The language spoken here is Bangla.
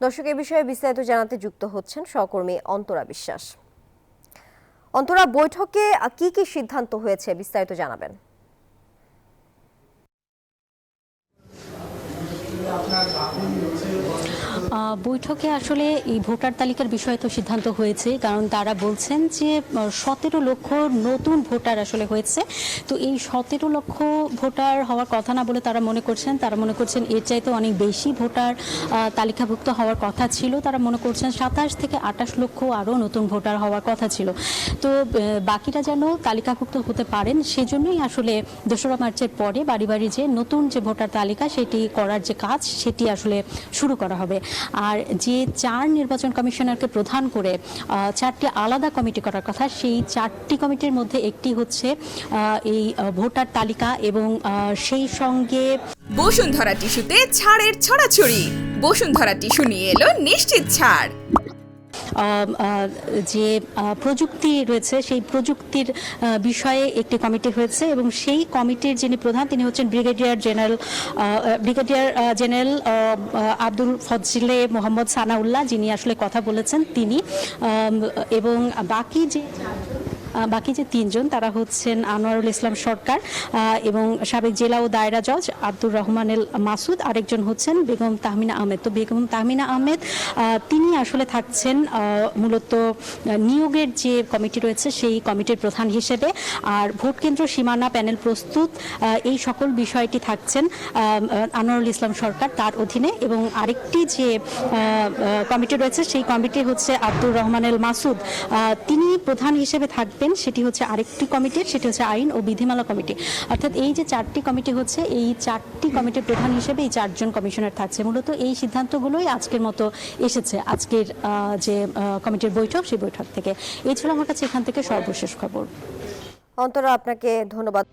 দর্শক, এ বিষয়ে বিস্তারিত জানাতে যুক্ত হচ্ছেন সহকর্মী অন্তরা বিশ্বাস। অন্তরা, বৈঠকে কি কি সিদ্ধান্ত হয়েছে বিস্তারিত জানাবেন। বৈঠকে আসলে এই ভোটার তালিকার বিষয়ে তো সিদ্ধান্ত হয়েছে, কারণ তারা বলছেন যে 17 লক্ষ নতুন ভোটার আসলে হয়েছে। তো এই 17 লক্ষ ভোটার হওয়ার কথা না বলে তারা মনে করছেন এর চাইতে অনেক বেশি ভোটার তালিকাভুক্ত হওয়ার কথা ছিল। তারা মনে করছেন 27 থেকে 28 লক্ষ আরও নতুন ভোটার হওয়ার কথা ছিল। তো বাকিরা যেন তালিকাভুক্ত হতে পারেন, সেজন্যই আসলে 2রা মার্চের পরে বাড়ি বাড়ি যে নতুন যে ভোটার তালিকা সেটি করার যে কাজ সেটি আসলে শুরু করা হবে। আর যে 4 নির্বাচন কমিশনারকে প্রধান করে 4টি আলাদা কমিটি করার কথা, সেই 4টি কমিটির মধ্যে একটি হচ্ছে এই ভোটার তালিকা এবং সেই সঙ্গে বসুন্ধরা টিস্যুতে ছাড়ের ছড়াছড়ি। বসুন্ধরা টিস্যু নিয়ে এলো নিশ্চিত ছাড়। যে প্রযুক্তি রয়েছে সেই প্রযুক্তির বিষয়ে একটি কমিটি হয়েছে এবং সেই কমিটির যিনি প্রধান তিনি হচ্ছেন ব্রিগেডিয়ার জেনারেল আব্দুল ফজলে মোহাম্মদ সানাউল্লাহ, যিনি আসলে কথা বলেছেন তিনি। এবং বাকি যে 3জন তারা হচ্ছেন আনোয়ারুল ইসলাম সরকার এবং সাবেক জেলা ও দায়রা জজ আব্দুর রহমানুল মাসুদ, আরেকজন হচ্ছেন বেগম তাহমিনা আহমেদ। তো বেগম তাহমিনা আহমেদ তিনি আসলে থাকছেন মূলত নিয়োগের যে কমিটি রয়েছে সেই কমিটির প্রধান হিসেবে। আর ভোট কেন্দ্র সীমানা প্যানেল প্রস্তুত এই সকল বিষয়টি থাকছেন আনোয়ারুল ইসলাম সরকার তার অধীনে। এবং আরেকটি যে কমিটি রয়েছে সেই কমিটি হচ্ছে আব্দুর রহমানুল মাসুদ, তিনি প্রধান হিসেবে থাকবেন। সেটি হচ্ছে আরেকটি কমিটির, সেটি হচ্ছে আইন ও বিধিমালা কমিটি। অর্থাৎ এই যে 4টি কমিটি হচ্ছে, এই 4টি কমিটির প্রধান হিসেবে এই 4 জন কমিশনার থাকছে। মূলত এই সিদ্ধান্তগুলোই আজকের মতো এসেছে আজকের যে কমিটির বৈঠক সেই বৈঠক থেকে। এই ছিল আমার কাছে এখান থেকে সর্বশেষ খবর। অন্তরা, আপনাকে ধন্যবাদ।